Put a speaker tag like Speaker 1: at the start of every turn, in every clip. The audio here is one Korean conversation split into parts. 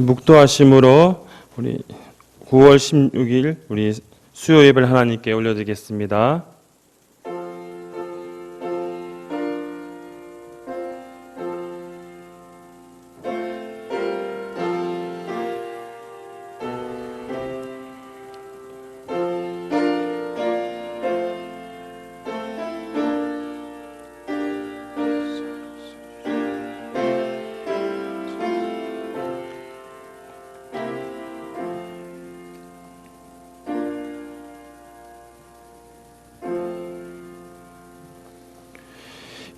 Speaker 1: 묵도하심으로 우리 9월 16일 우리 수요 예배를 하나님께 올려드리겠습니다.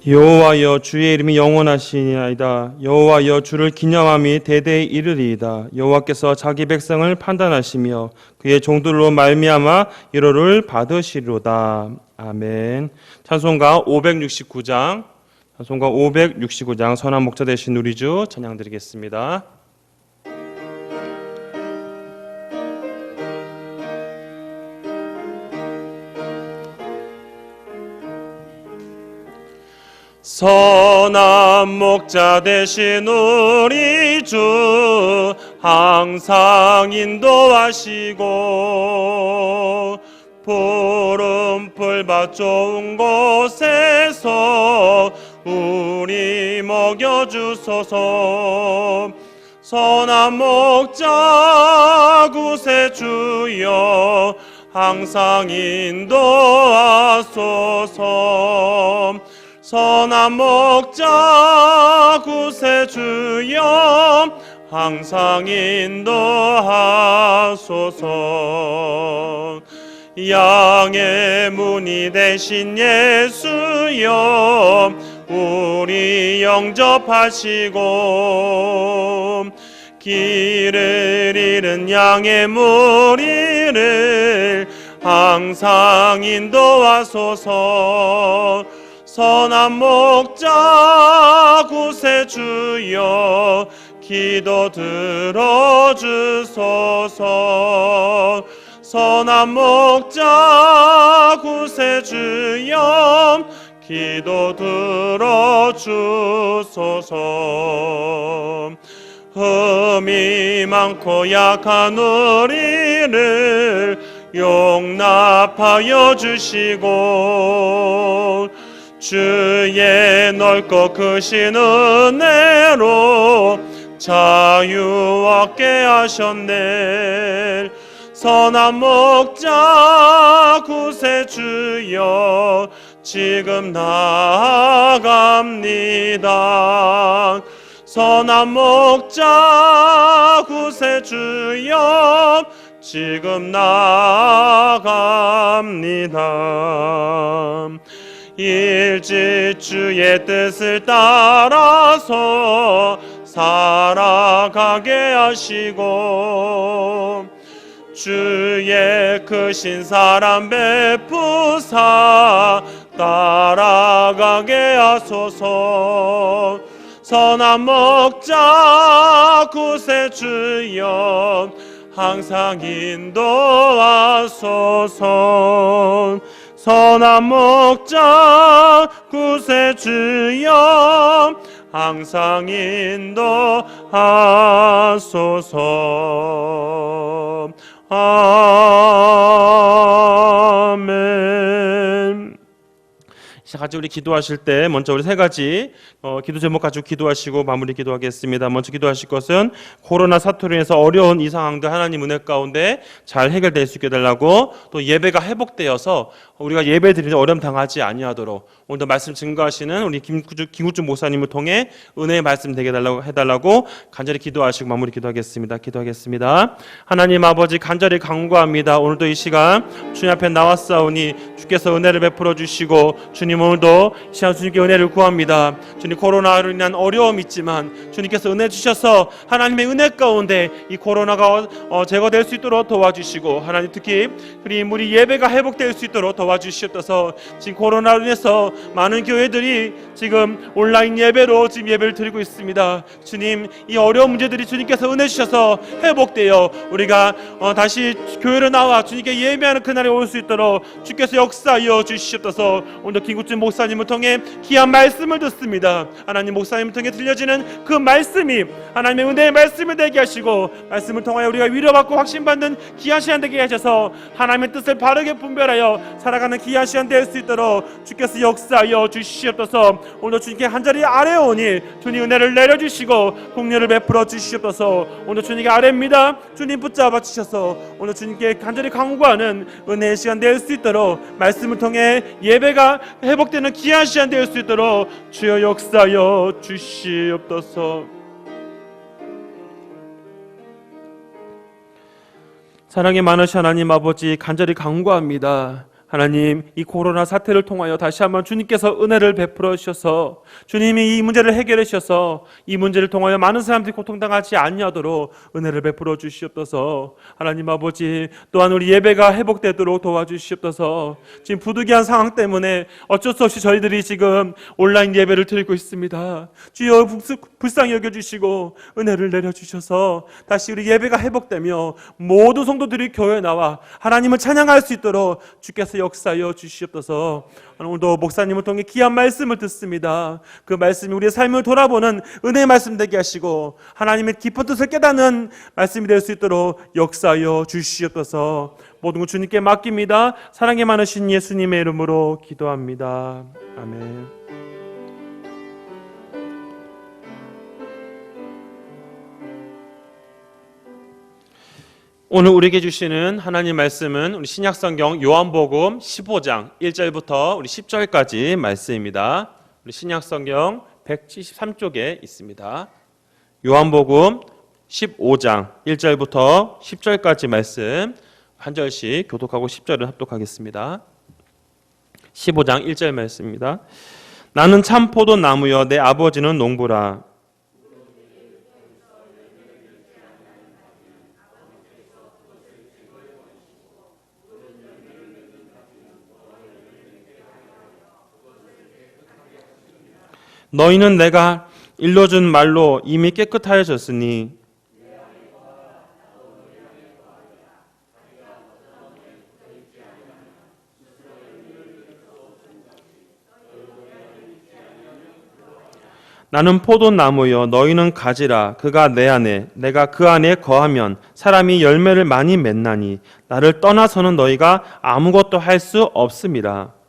Speaker 1: 여호와여, 주의 이름이 영원하시니이다. 여호와여, 주를 기념함이 대대에 이르리이다. 여호와께서 자기 백성을 판단하시며 그의 종들로 말미암아 위로를 받으시리로다. 아멘. 찬송가 569장 선한 목자 되신 우리 주 찬양 드리겠습니다. 선한 목자 되신 우리 주 항상 인도하시고 푸른 풀밭 좋은 곳에서 우리 먹여주소서. 선한 목자 구세주여 항상 인도하소서. 선한 목자 구세주여 항상 인도하소서. 양의 문이 되신 예수여 우리 영접하시고 길을 잃은 양의 무리를 항상 인도하소서. 선한 목자 구세주여 기도 들어주소서. 선한 목자 구세주여 기도 들어주소서. 흠이 많고 약한 우리를 용납하여 주시고 주의 넓고 크신 은혜로 자유 얻게 하셨네. 선한 목자 구세주여 지금 나아갑니다. 선한 목자 구세주여 지금 나아갑니다. 일찍 주의 뜻을 따라서 살아가게 하시고 주의 크신 사랑 베푸사 따라가게 하소서. 선한 목자 구세주여 항상 인도하소서. 선한 목자 구세주여 항상 인도하소서. 아멘. 같이 우리 기도하실 때 먼저 우리 세 가지 기도 제목 가지고 기도하시고 마무리 기도하겠습니다. 먼저 기도하실 것은 코로나 사태로 인해서 어려운 이 상황들 하나님 은혜 가운데 잘 해결될 수 있게 해달라고, 또 예배가 회복되어서 우리가 예배 드리는 어려움 당하지 아니하도록 오늘도 말씀 증거하시는 우리 김구준 목사님을 통해 은혜의 말씀 되게 해달라고 간절히 기도하시고 마무리 기도하겠습니다. 기도하겠습니다. 하나님 아버지 간절히 간구합니다. 오늘도 이 시간 주님 앞에 나왔사오니 주께서 은혜를 베풀어 주시고 주님 오늘도 이 시간 주님께 은혜를 구합니다. 주님 코로나로 인한 어려움이 있지만 주님께서 은혜 주셔서 하나님의 은혜 가운데 이 코로나가 제거될 수 있도록 도와주시고 하나님 특히 우리 예배가 회복될 수 있도록 도와주시옵소서. 지금 코로나로 인해서 많은 교회들이 지금 온라인 예배로 지금 예배를 드리고 있습니다. 주님 이 어려운 문제들이 주님께서 은혜 주셔서 회복되어 우리가 다시 교회로 나와 주님께 예배하는 그날이 올 수 있도록 주께서 역사하여 주시옵소서. 오늘 김구준 김국준 목사님을 통해 귀한 말씀을 듣습니다. 하나님, 목사님을 통해 들려지는 그 말씀이 하나님의 은혜의 말씀이 되게 하시고, 말씀을 통하여 우리가 위로받고 확신받는 귀한 시간 되게 하셔서 하나님의 뜻을 바르게 분별하여 살아가는 귀한 시간 될 수 있도록 주께서 역사하여 주시옵소서. 오늘 주님께 한자리 아래 오니 주님 은혜를 내려주시고 긍휼을 베풀어 주시옵소서. 오늘 주님께 아래입니다. 주님 붙잡아 주셔서 오늘 주님께 간절히 간구하는 은혜의 시간 될 수 있도록, 말씀을 통해 예배가 회복되는 귀한 시간 될 수 있도록 주여 역사하여 주시옵소서. 사랑이 많으신 하나님 아버지, 간절히 간구합니다. 하나님, 이 코로나 사태를 통하여 다시 한번 주님께서 은혜를 베풀어 주셔서 주님이 이 문제를 해결해 주셔서 이 문제를 통하여 많은 사람들이 고통당하지 않냐도록 은혜를 베풀어 주시옵소서. 하나님 아버지, 또한 우리 예배가 회복되도록 도와주시옵소서. 지금 부득이한 상황 때문에 어쩔 수 없이 저희들이 지금 온라인 예배를 드리고 있습니다. 주여 불쌍히 여겨주시고 은혜를 내려주셔서 다시 우리 예배가 회복되며 모든 성도들이 교회에 나와 하나님을 찬양할 수 있도록 주께서 역사하여 주시옵소서. 오늘도 목사님을 통해 귀한 말씀을 듣습니다. 그 말씀이 우리의 삶을 돌아보는 은혜의 말씀 되게 하시고 하나님의 깊은 뜻을 깨닫는 말씀이 될 수 있도록 역사하여 주시옵소서. 모든 것 주님께 맡깁니다. 사랑이 많으신 예수님의 이름으로 기도합니다. 아멘. 오늘 우리에게 주시는 하나님 말씀은 우리 신약성경 요한복음 15장 1절부터 우리 10절까지 말씀입니다. 우리 신약성경 173쪽에 있습니다. 요한복음 15장 1절부터 10절까지 말씀 한 절씩 교독하고 10절을 합독하겠습니다. 15장 1절 말씀입니다. 나는 참 포도나무여 내 아버지는 농부라. 너희는 내가 일러준 말로 이미 깨끗하여졌으니 나는 포도나무여 너희는 가지라. 그가 내 안에 내가 그 안에 거하면 사람이 열매를 많이 맺나니 나를 떠나서는 너희가 아무것도 할 수 없음이라.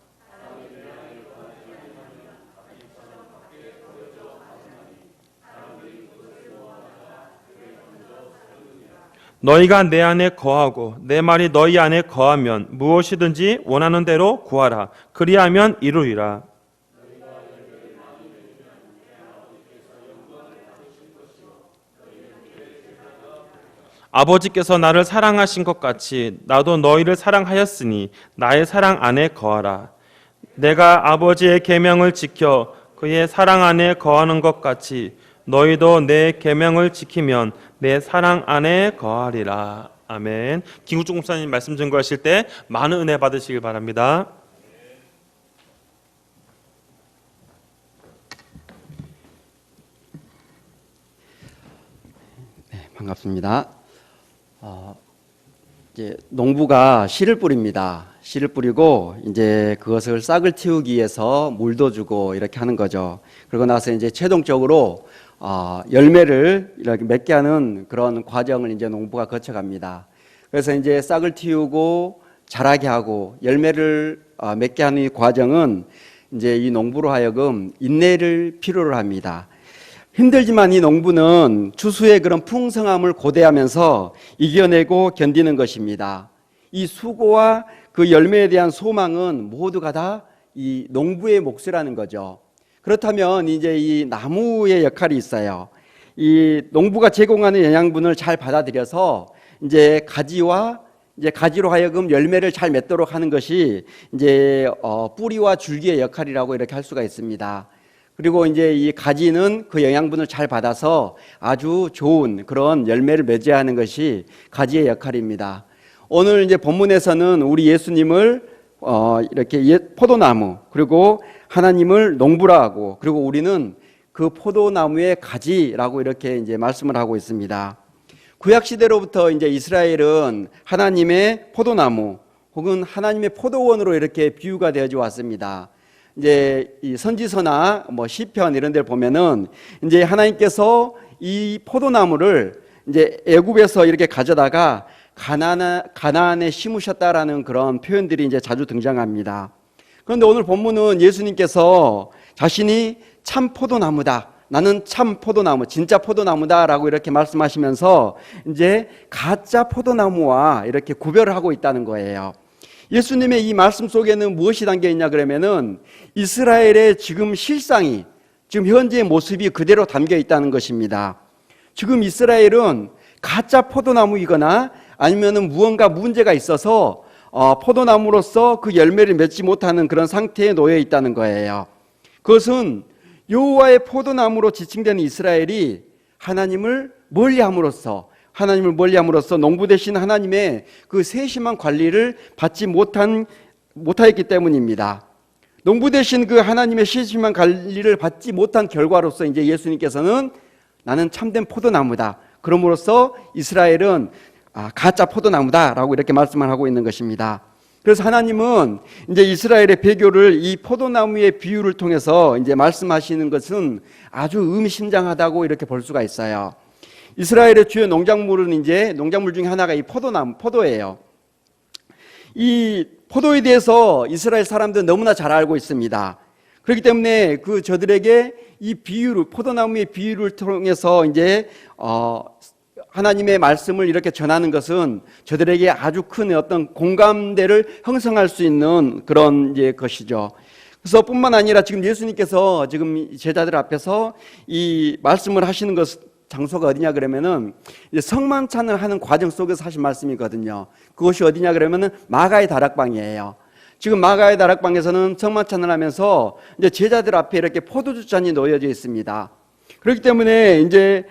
Speaker 1: 너희가 내 안에 거하고 내 말이 너희 안에 거하면 무엇이든지 원하는 대로 구하라. 그리하면 이루리라. 아버지께서 나를 사랑하신 것 같이 나도 너희를 사랑하였으니 나의 사랑 안에 거하라. 내가 아버지의 계명을 지켜 그의 사랑 안에 거하는 것 같이 너희도 내 계명을 지키면 내 사랑 안에 거하리라. 아멘. 김국중 목사님 말씀 증거하실 때 많은 은혜 받으시길 바랍니다.
Speaker 2: 네, 반갑습니다. 이제 농부가 씨를 뿌립니다. 씨를 뿌리고 이제 그것을 싹을 틔우기 위해서 물도 주고 이렇게 하는 거죠. 그러고 나서 이제 최종적으로 열매를 이렇게 맺게 하는 그런 과정을 이제 농부가 거쳐갑니다. 그래서 이제 싹을 틔우고 자라게 하고 열매를 맺게 하는 이 과정은 이제 이 농부로 하여금 인내를 필요로 합니다. 힘들지만 이 농부는 추수의 그런 풍성함을 고대하면서 이겨내고 견디는 것입니다. 이 수고와 그 열매에 대한 소망은 모두가 다 이 농부의 몫이라는 거죠. 그렇다면 이제 이 나무의 역할이 있어요. 이 농부가 제공하는 영양분을 잘 받아들여서 이제 가지로 하여금 열매를 잘 맺도록 하는 것이 이제 뿌리와 줄기의 역할이라고 이렇게 할 수가 있습니다. 그리고 이제 이 가지는 그 영양분을 잘 받아서 아주 좋은 그런 열매를 맺어야 하는 것이 가지의 역할입니다. 오늘 이제 본문에서는 우리 예수님을 이렇게 포도나무, 그리고 하나님을 농부라 하고, 그리고 우리는 그 포도나무의 가지라고 이렇게 이제 말씀을 하고 있습니다. 구약 시대로부터 이제 이스라엘은 하나님의 포도나무 혹은 하나님의 포도원으로 이렇게 비유가 되어져 왔습니다. 이제 이 선지서나 뭐 시편 이런 데를 보면은 이제 하나님께서 이 포도나무를 이제 애굽에서 이렇게 가져다가 가나안에 심으셨다라는 그런 표현들이 이제 자주 등장합니다. 그런데 오늘 본문은 예수님께서 자신이 참 포도나무다, 나는 참 포도나무, 진짜 포도나무다라고 이렇게 말씀하시면서 이제 가짜 포도나무와 이렇게 구별을 하고 있다는 거예요. 예수님의 이 말씀 속에는 무엇이 담겨 있냐 그러면은 이스라엘의 지금 실상이, 지금 현재의 모습이 그대로 담겨 있다는 것입니다. 지금 이스라엘은 가짜 포도나무이거나 아니면은 무언가 문제가 있어서 포도나무로서 그 열매를 맺지 못하는 그런 상태에 놓여 있다는 거예요. 그것은 여호와의 포도나무로 지칭되는 이스라엘이 하나님을 멀리함으로써 농부 되신 하나님의 그 세심한 관리를 받지 못하였기 때문입니다. 농부 되신 그 하나님의 세심한 관리를 받지 못한 결과로서 이제 예수님께서는 나는 참된 포도나무다, 그럼으로써 이스라엘은 가짜 포도나무다라고 이렇게 말씀을 하고 있는 것입니다. 그래서 하나님은 이제 이스라엘의 배교를 이 포도나무의 비유를 통해서 이제 말씀하시는 것은 아주 의미심장하다고 이렇게 볼 수가 있어요. 이스라엘의 주요 농작물 중에 하나가 이 포도예요. 이 포도에 대해서 이스라엘 사람들은 너무나 잘 알고 있습니다. 그렇기 때문에 저들에게 이 포도나무의 비유를 통해서 이제 하나님의 말씀을 이렇게 전하는 것은 저들에게 아주 큰 어떤 공감대를 형성할 수 있는 그런 이제 것이죠. 그래서 뿐만 아니라 지금 예수님께서 지금 제자들 앞에서 이 말씀을 하시는 장소가 어디냐 그러면은 이제 성만찬을 하는 과정 속에서 하신 말씀이거든요. 그것이 어디냐 그러면은 마가의 다락방이에요. 지금 마가의 다락방에서는 성만찬을 하면서 이제 제자들 앞에 이렇게 포도주 잔이 놓여져 있습니다. 그렇기 때문에 이제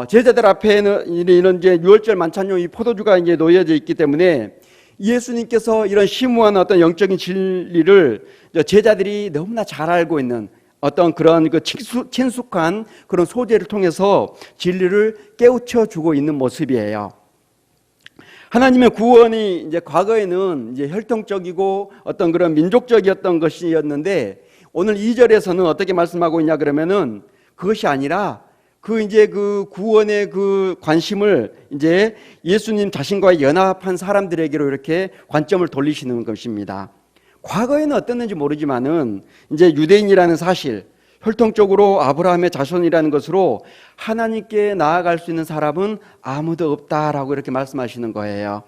Speaker 2: 제자들 앞에는 이런 이제 유월절 만찬용 이 포도주가 이제 놓여져 있기 때문에 예수님께서 이런 심오한 어떤 영적인 진리를 제자들이 너무나 잘 알고 있는 어떤 그런 친숙한 그런 소재를 통해서 진리를 깨우쳐 주고 있는 모습이에요. 하나님의 구원이 이제 과거에는 이제 혈통적이고 어떤 그런 민족적이었던 것이었는데 오늘 2절에서는 어떻게 말씀하고 있냐 그러면은 그것이 아니라 그 구원의 그 관심을 이제 예수님 자신과 연합한 사람들에게로 이렇게 관점을 돌리시는 것입니다. 과거에는 어땠는지 모르지만은 이제 유대인이라는 사실, 혈통적으로 아브라함의 자손이라는 것으로 하나님께 나아갈 수 있는 사람은 아무도 없다라고 이렇게 말씀하시는 거예요.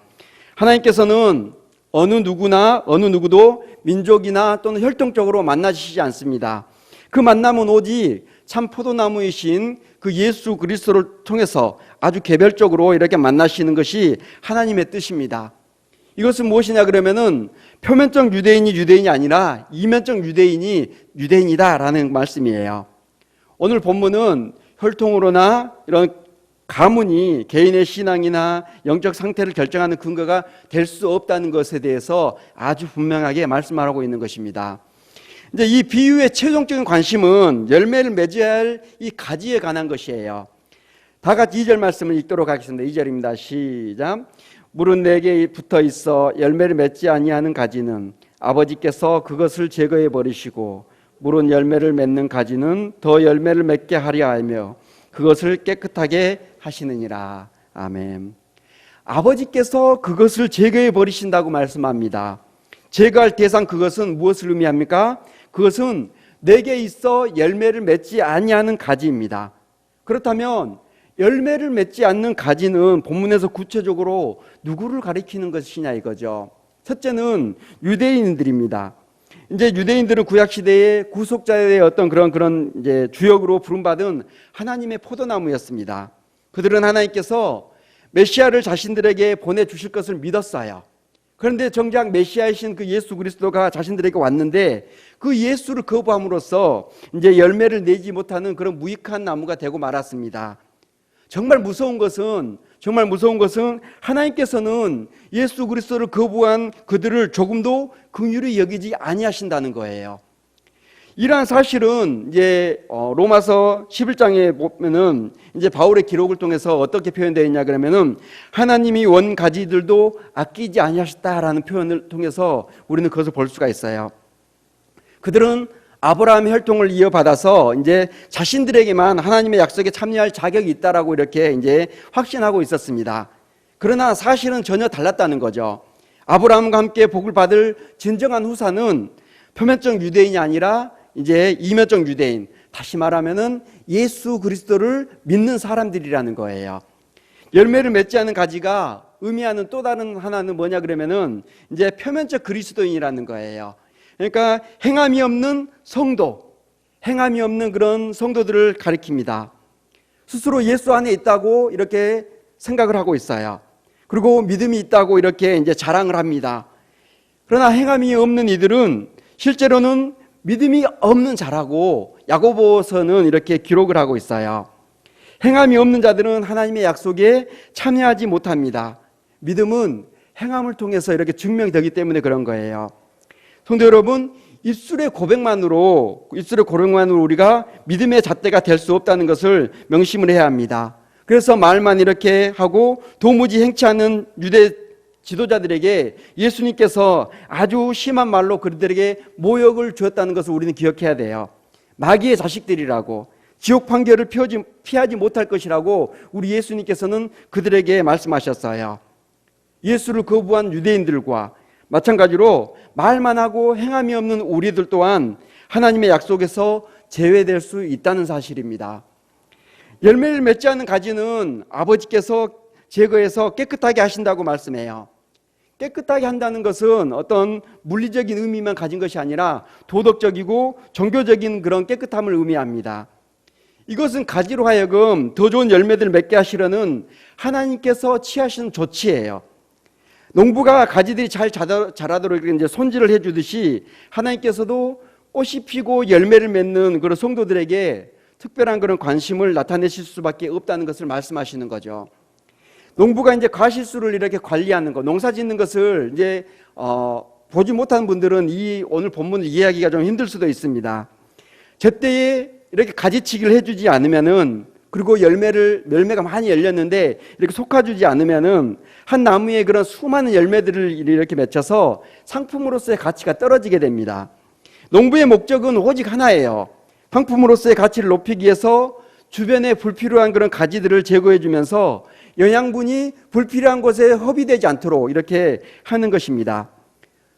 Speaker 2: 하나님께서는 어느 누구도 민족이나 또는 혈통적으로 만나시지 않습니다. 그 만남은 오직 참 포도나무이신 그 예수 그리스도를 통해서 아주 개별적으로 이렇게 만나시는 것이 하나님의 뜻입니다. 이것은 무엇이냐 그러면은 표면적 유대인이 아니라 이면적 유대인이 유대인이다라는 말씀이에요. 오늘 본문은 혈통으로나 이런 가문이 개인의 신앙이나 영적 상태를 결정하는 근거가 될 수 없다는 것에 대해서 아주 분명하게 말씀하고 있는 것입니다. 이제 이 비유의 최종적인 관심은 열매를 맺어야 할 이 가지에 관한 것이에요. 다 같이 2절 말씀을 읽도록 하겠습니다. 2절입니다. 시작. 물은 내게 붙어 있어 열매를 맺지 아니하는 가지는 아버지께서 그것을 제거해 버리시고 물은 열매를 맺는 가지는 더 열매를 맺게 하려 하며 그것을 깨끗하게 하시느니라. 아멘. 아버지께서 그것을 제거해 버리신다고 말씀합니다. 제거할 대상 그것은 무엇을 의미합니까? 그것은 내게 있어 열매를 맺지 아니하는 가지입니다. 그렇다면 열매를 맺지 않는 가지는 본문에서 구체적으로 누구를 가리키는 것이냐 이거죠. 첫째는 유대인들입니다. 이제 유대인들은 구약 시대의 구속자의 어떤 그런 이제 주역으로 부름받은 하나님의 포도나무였습니다. 그들은 하나님께서 메시아를 자신들에게 보내 주실 것을 믿었어요. 그런데 정작 메시아이신 그 예수 그리스도가 자신들에게 왔는데 그 예수를 거부함으로써 이제 열매를 내지 못하는 그런 무익한 나무가 되고 말았습니다. 정말 무서운 것은 하나님께서는 예수 그리스도를 거부한 그들을 조금도 긍휼히 여기지 아니하신다는 거예요. 이러한 사실은 이제 로마서 11장에 보면은 이제 바울의 기록을 통해서 어떻게 표현되어 있냐 그러면은 하나님이 원 가지들도 아끼지 아니하셨다라는 표현을 통해서 우리는 그것을 볼 수가 있어요. 그들은 아브라함의 혈통을 이어받아서 이제 자신들에게만 하나님의 약속에 참여할 자격이 있다라고 이렇게 이제 확신하고 있었습니다. 그러나 사실은 전혀 달랐다는 거죠. 아브라함과 함께 복을 받을 진정한 후사는 표면적 유대인이 아니라 이제 이면적 유대인, 다시 말하면은 예수 그리스도를 믿는 사람들이라는 거예요. 열매를 맺지 않은 가지가 의미하는 또 다른 하나는 뭐냐 그러면은 이제 표면적 그리스도인이라는 거예요. 그러니까 행함이 없는 성도, 행함이 없는 그런 성도들을 가리킵니다. 스스로 예수 안에 있다고 이렇게 생각을 하고 있어요. 그리고 믿음이 있다고 이렇게 이제 자랑을 합니다. 그러나 행함이 없는 이들은 실제로는 믿음이 없는 자라고 야고보서는 이렇게 기록을 하고 있어요. 행함이 없는 자들은 하나님의 약속에 참여하지 못합니다. 믿음은 행함을 통해서 이렇게 증명되기 때문에 그런 거예요. 성도 여러분, 입술의 고백만으로 우리가 믿음의 잣대가 될 수 없다는 것을 명심을 해야 합니다. 그래서 말만 이렇게 하고 도무지 행치 않는 유대 지도자들에게 예수님께서 아주 심한 말로 그들에게 모욕을 주었다는 것을 우리는 기억해야 돼요. 마귀의 자식들이라고, 지옥 판결을 피하지 못할 것이라고 우리 예수님께서는 그들에게 말씀하셨어요. 예수를 거부한 유대인들과 마찬가지로 말만 하고 행함이 없는 우리들 또한 하나님의 약속에서 제외될 수 있다는 사실입니다. 열매를 맺지 않는 가지는 아버지께서 제거해서 깨끗하게 하신다고 말씀해요. 깨끗하게 한다는 것은 어떤 물리적인 의미만 가진 것이 아니라 도덕적이고 종교적인 그런 깨끗함을 의미합니다. 이것은 가지로 하여금 더 좋은 열매들을 맺게 하시려는 하나님께서 취하시는 조치예요. 농부가 가지들이 잘 자라도록 이제 손질을 해주듯이 하나님께서도 꽃이 피고 열매를 맺는 그런 성도들에게 특별한 그런 관심을 나타내실 수밖에 없다는 것을 말씀하시는 거죠. 농부가 이제 과실수를 이렇게 관리하는 것, 농사 짓는 것을 이제 보지 못하는 분들은 이 오늘 본문을 이해하기가 좀 힘들 수도 있습니다. 제때에 이렇게 가지치기를 해주지 않으면은, 그리고 열매가 많이 열렸는데 이렇게 솎아주지 않으면은 한 나무에 그런 수많은 열매들을 이렇게 맺혀서 상품으로서의 가치가 떨어지게 됩니다. 농부의 목적은 오직 하나예요. 상품으로서의 가치를 높이기 위해서 주변에 불필요한 그런 가지들을 제거해 주면서 영양분이 불필요한 곳에 허비되지 않도록 이렇게 하는 것입니다.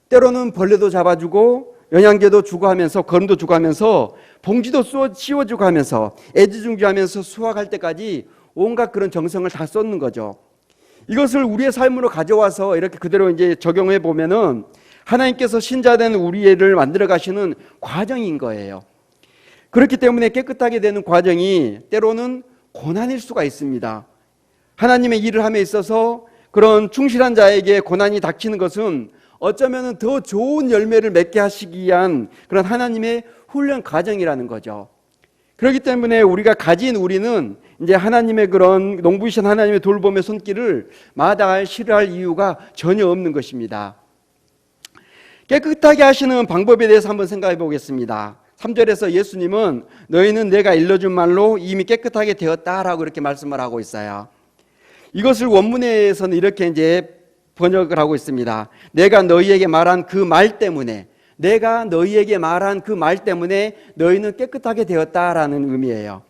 Speaker 2: 때로는 벌레도 잡아주고 영양제도 주고 하면서 거름도 주고 하면서 봉지도 씌워주고 하면서 애지중지하면서 수확할 때까지 온갖 그런 정성을 다 쏟는 거죠. 이것을 우리의 삶으로 가져와서 이렇게 그대로 이제 적용해 보면은 하나님께서 신자된 우리를 만들어 가시는 과정인 거예요. 그렇기 때문에 깨끗하게 되는 과정이 때로는 고난일 수가 있습니다. 하나님의 일을 함에 있어서 그런 충실한 자에게 고난이 닥치는 것은 어쩌면 더 좋은 열매를 맺게 하시기 위한 그런 하나님의 훈련 과정이라는 거죠. 그렇기 때문에 우리가 가진 우리는 이제 하나님의 그런 농부이신 하나님의 돌봄의 손길을 마다할 싫어할 이유가 전혀 없는 것입니다. 깨끗하게 하시는 방법에 대해서 한번 생각해 보겠습니다. 3절에서 예수님은 너희는 내가 일러준 말로 이미 깨끗하게 되었다라고 이렇게 말씀을 하고 있어요. 이것을 원문에서는 이렇게 이제 번역을 하고 있습니다. 내가 너희에게 말한 그 말 때문에, 너희는 깨끗하게 되었다라는 의미예요.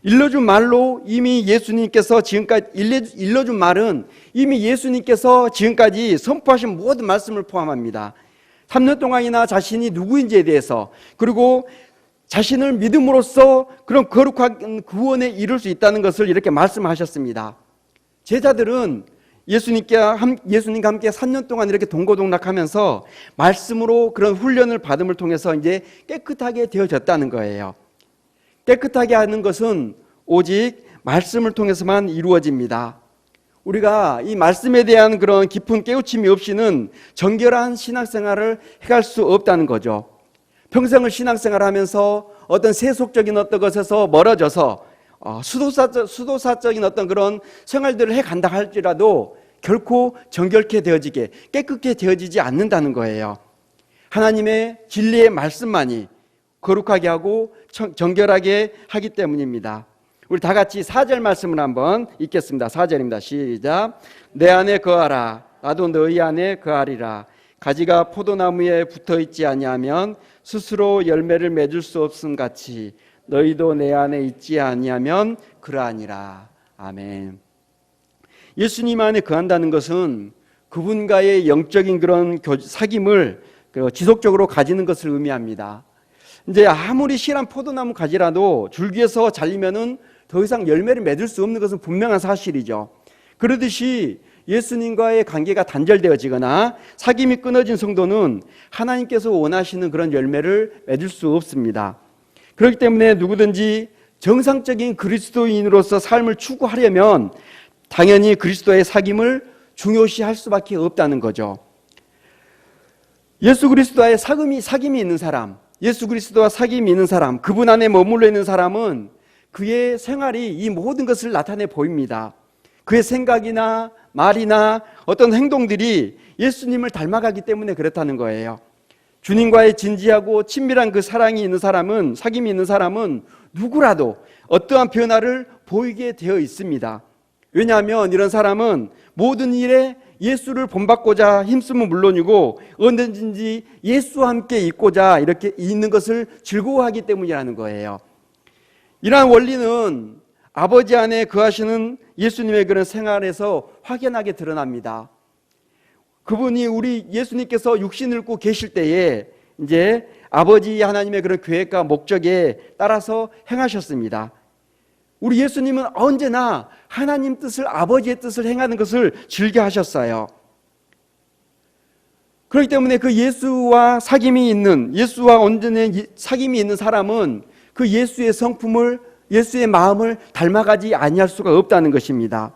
Speaker 2: 일러준 말로 이미 예수님께서 지금까지 일러준 말은 이미 예수님께서 지금까지 선포하신 모든 말씀을 포함합니다. 3년 동안이나 자신이 누구인지에 대해서, 그리고 자신을 믿음으로써 그런 거룩한 구원에 이룰 수 있다는 것을 이렇게 말씀하셨습니다. 제자들은 예수님과 함께 3년 동안 이렇게 동고동락하면서 말씀으로 그런 훈련을 받음을 통해서 이제 깨끗하게 되어졌다는 거예요. 깨끗하게 하는 것은 오직 말씀을 통해서만 이루어집니다. 우리가 이 말씀에 대한 그런 깊은 깨우침이 없이는 정결한 신앙생활을 해갈 수 없다는 거죠. 평생을 신앙생활하면서 어떤 세속적인 어떤 것에서 멀어져서 수도사적인 어떤 그런 생활들을 해간다 할지라도 결코 정결케 되어지게, 깨끗게 되어지지 않는다는 거예요. 하나님의 진리의 말씀만이 거룩하게 하고 정결하게 하기 때문입니다. 우리 다 같이 4절 말씀을 한번 읽겠습니다. 4절입니다. 시작. 내 안에 거하라. 나도 너희 안에 거하리라. 가지가 포도나무에 붙어 있지 아니하면 스스로 열매를 맺을 수 없음 같이 너희도 내 안에 있지 아니하면 그러하니라. 아멘. 예수님 안에 거한다는 것은 그분과의 영적인 그런 사귐을 지속적으로 가지는 것을 의미합니다. 이제 아무리 실한 포도나무 가지라도 줄기에서 잘리면은 더 이상 열매를 맺을 수 없는 것은 분명한 사실이죠. 그러듯이 예수님과의 관계가 단절되어지거나 사귐이 끊어진 성도는 하나님께서 원하시는 그런 열매를 맺을 수 없습니다. 그렇기 때문에 누구든지 정상적인 그리스도인으로서 삶을 추구하려면 당연히 그리스도의 사귐을 중요시할 수밖에 없다는 거죠. 예수 그리스도와의 사귐이 있는 사람, 예수 그리스도와 사귐이 있는 사람, 그분 안에 머물러 있는 사람은 그의 생활이 이 모든 것을 나타내 보입니다. 그의 생각이나 말이나 어떤 행동들이 예수님을 닮아가기 때문에 그렇다는 거예요. 주님과의 진지하고 친밀한 그 사랑이 있는 사람은, 사귐이 있는 사람은 누구라도 어떠한 변화를 보이게 되어 있습니다. 왜냐하면 이런 사람은 모든 일에 예수를 본받고자 힘쓰면 물론이고 언제든지 예수와 함께 있고자 이렇게 있는 것을 즐거워하기 때문이라는 거예요. 이러한 원리는 아버지 안에 거하시는 예수님의 그런 생활에서 확연하게 드러납니다. 그분이 우리 예수님께서 육신을 입고 계실 때에 이제 아버지 하나님의 그런 계획과 목적에 따라서 행하셨습니다. 우리 예수님은 언제나 하나님 뜻을, 아버지의 뜻을 행하는 것을 즐겨 하셨어요. 그렇기 때문에 그 예수와 사귐이 있는, 예수와 온전히 사귐이 있는 사람은 그 예수의 성품을, 예수의 마음을 닮아가지 아니할 수가 없다는 것입니다.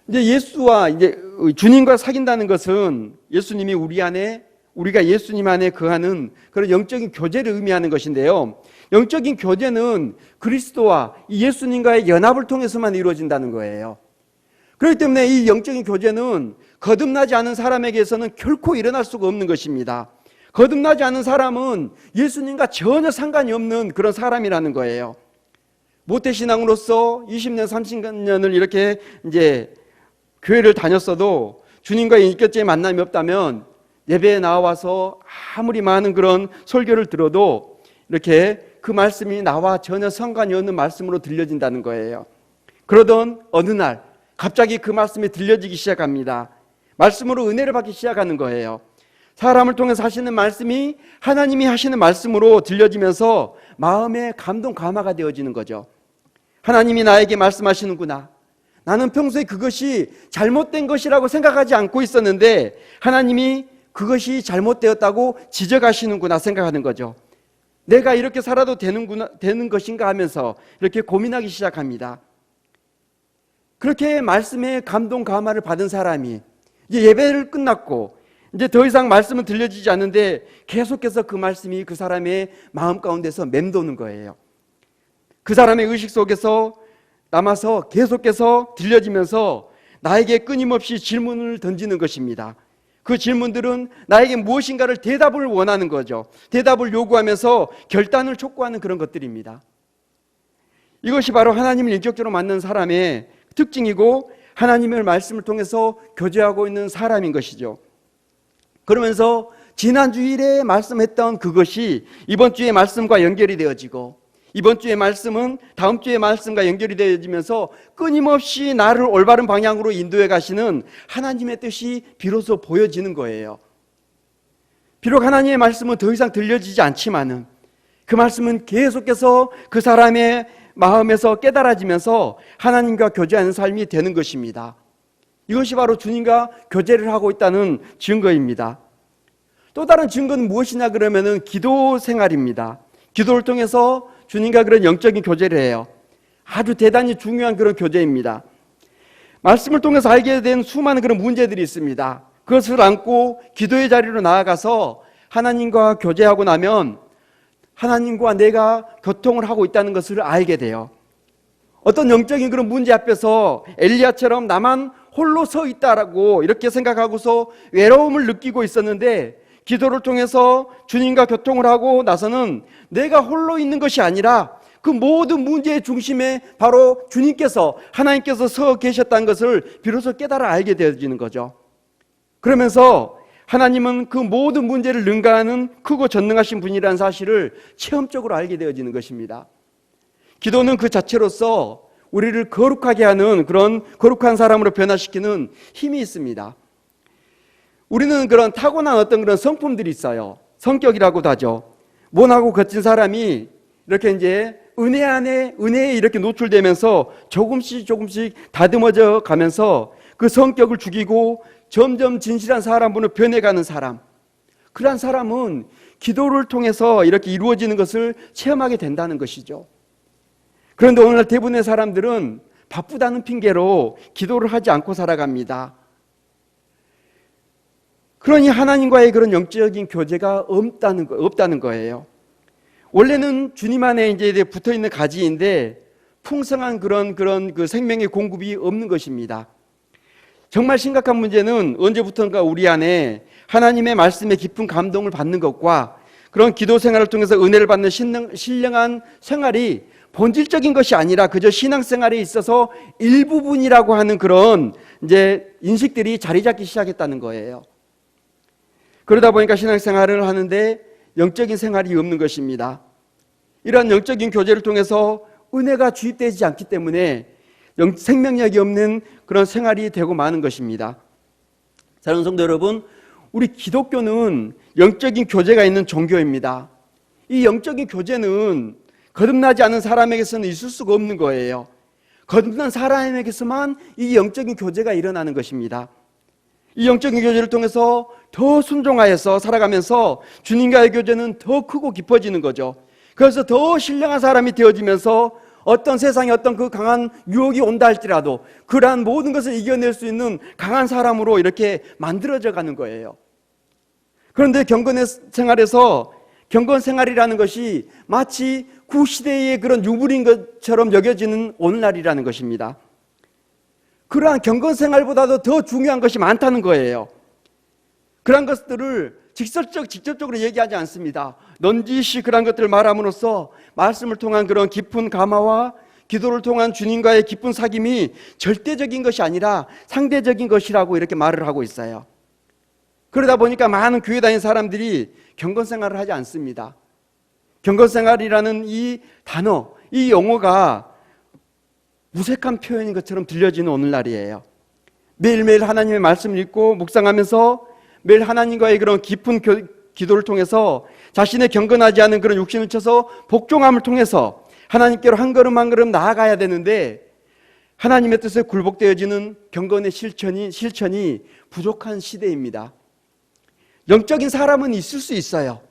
Speaker 2: 이제 예수와 이제 주님과 사귄다는 것은 예수님이 우리 안에, 우리가 예수님 안에 거하는 그런 영적인 교제를 의미하는 것인데요. 영적인 교제는 그리스도와 예수님과의 연합을 통해서만 이루어진다는 거예요. 그렇기 때문에 이 영적인 교제는 거듭나지 않은 사람에게서는 결코 일어날 수가 없는 것입니다. 거듭나지 않은 사람은 예수님과 전혀 상관이 없는 그런 사람이라는 거예요. 모태신앙으로서 20년, 30년을 이렇게 이제 교회를 다녔어도 주님과의 인격적인 만남이 없다면 예배에 나와서 아무리 많은 그런 설교를 들어도 이렇게 그 말씀이 나와 전혀 상관이 없는 말씀으로 들려진다는 거예요. 그러던 어느 날 갑자기 그 말씀이 들려지기 시작합니다. 말씀으로 은혜를 받기 시작하는 거예요. 사람을 통해서 하시는 말씀이 하나님이 하시는 말씀으로 들려지면서 마음의 감동 감화가 되어지는 거죠. 하나님이 나에게 말씀하시는구나. 나는 평소에 그것이 잘못된 것이라고 생각하지 않고 있었는데 하나님이 그것이 잘못되었다고 지적하시는구나 생각하는 거죠. 내가 이렇게 살아도 되는 것인가 하면서 이렇게 고민하기 시작합니다. 그렇게 말씀의 감동 감화를 받은 사람이 이제 예배를 끝났고 이제 더 이상 말씀은 들려지지 않는데 계속해서 그 말씀이 그 사람의 마음 가운데서 맴도는 거예요. 그 사람의 의식 속에서 남아서 계속해서 들려지면서 나에게 끊임없이 질문을 던지는 것입니다. 그 질문들은 나에게 무엇인가를 대답을 원하는 거죠. 대답을 요구하면서 결단을 촉구하는 그런 것들입니다. 이것이 바로 하나님을 인격적으로 만난 사람의 특징이고 하나님의 말씀을 통해서 교제하고 있는 사람인 것이죠. 그러면서 지난 주일에 말씀했던 그것이 이번 주의 말씀과 연결이 되어지고 이번 주의 말씀은 다음 주의 말씀과 연결이 되어지면서 끊임없이 나를 올바른 방향으로 인도해 가시는 하나님의 뜻이 비로소 보여지는 거예요. 비록 하나님의 말씀은 더 이상 들려지지 않지만은 그 말씀은 계속해서 그 사람의 마음에서 깨달아지면서 하나님과 교제하는 삶이 되는 것입니다. 이것이 바로 주님과 교제를 하고 있다는 증거입니다. 또 다른 증거는 무엇이냐 그러면은 기도 생활입니다. 기도를 통해서 주님과 그런 영적인 교제를 해요. 아주 대단히 중요한 그런 교제입니다. 말씀을 통해서 알게 된 수많은 그런 문제들이 있습니다. 그것을 안고 기도의 자리로 나아가서 하나님과 교제하고 나면 하나님과 내가 교통을 하고 있다는 것을 알게 돼요. 어떤 영적인 그런 문제 앞에서 엘리야처럼 나만 홀로 서 있다라고 이렇게 생각하고서 외로움을 느끼고 있었는데 기도를 통해서 주님과 교통을 하고 나서는 내가 홀로 있는 것이 아니라 그 모든 문제의 중심에 바로 주님께서, 하나님께서 서 계셨다는 것을 비로소 깨달아 알게 되어지는 거죠. 그러면서 하나님은 그 모든 문제를 능가하는 크고 전능하신 분이라는 사실을 체험적으로 알게 되어지는 것입니다. 기도는 그 자체로서 우리를 거룩하게 하는 그런 거룩한 사람으로 변화시키는 힘이 있습니다. 우리는 그런 타고난 어떤 그런 성품들이 있어요. 성격이라고도 하죠. 모나고 거친 사람이 이렇게 이제 은혜 안에 은혜에 이렇게 노출되면서 조금씩 다듬어져 가면서 그 성격을 죽이고 점점 진실한 사람으로 변해가는 사람, 그러한 사람은 기도를 통해서 이렇게 이루어지는 것을 체험하게 된다는 것이죠. 그런데 오늘날 대부분의 사람들은 바쁘다는 핑계로 기도를 하지 않고 살아갑니다. 그러니 하나님과의 그런 영적인 교제가 없다는 거예요. 원래는 주님 안에 이제 붙어 있는 가지인데 풍성한 그런 그 생명의 공급이 없는 것입니다. 정말 심각한 문제는 언제부턴가 우리 안에 하나님의 말씀에 깊은 감동을 받는 것과 그런 기도 생활을 통해서 은혜를 받는 신령한 생활이 본질적인 것이 아니라 그저 신앙생활에 있어서 일부분이라고 하는 그런 이제 인식들이 자리 잡기 시작했다는 거예요. 그러다 보니까 신앙생활을 하는데 영적인 생활이 없는 것입니다. 이러한 영적인 교제를 통해서 은혜가 주입되지 않기 때문에 생명력이 없는 그런 생활이 되고 마는 것입니다. 사랑하는 성도 여러분, 우리 기독교는 영적인 교제가 있는 종교입니다. 이 영적인 교제는 거듭나지 않은 사람에게서는 있을 수가 없는 거예요. 거듭난 사람에게서만 이 영적인 교제가 일어나는 것입니다. 이 영적인 교제를 통해서 더 순종하여서 살아가면서 주님과의 교제는 더 크고 깊어지는 거죠. 그래서 더 신령한 사람이 되어지면서 어떤 세상에 어떤 그 강한 유혹이 온다 할지라도 그러한 모든 것을 이겨낼 수 있는 강한 사람으로 이렇게 만들어져 가는 거예요. 그런데 경건 생활이라는 것이 마치 구시대의 그런 유물인 것처럼 여겨지는 오늘날이라는 것입니다. 그러한 경건 생활보다도 더 중요한 것이 많다는 거예요. 그러한 것들을 직접적으로 얘기하지 않습니다. 넌지시 그런 것들을 말함으로써 말씀을 통한 그런 깊은 감화와 기도를 통한 주님과의 깊은 사귐이 절대적인 것이 아니라 상대적인 것이라고 이렇게 말을 하고 있어요. 그러다 보니까 많은 교회 다니는 사람들이 경건생활을 하지 않습니다. 경건생활이라는 이 단어, 이 용어가 무색한 표현인 것처럼 들려지는 오늘날이에요. 매일매일 하나님의 말씀을 읽고 묵상하면서 매일 하나님과의 그런 깊은 기도를 통해서 자신의 경건하지 않은 그런 육신을 쳐서 복종함을 통해서 하나님께로 한 걸음 한 걸음 나아가야 되는데 하나님의 뜻에 굴복되어지는 경건의 실천이 부족한 시대입니다. 영적인 사람은 있을 수 있어요.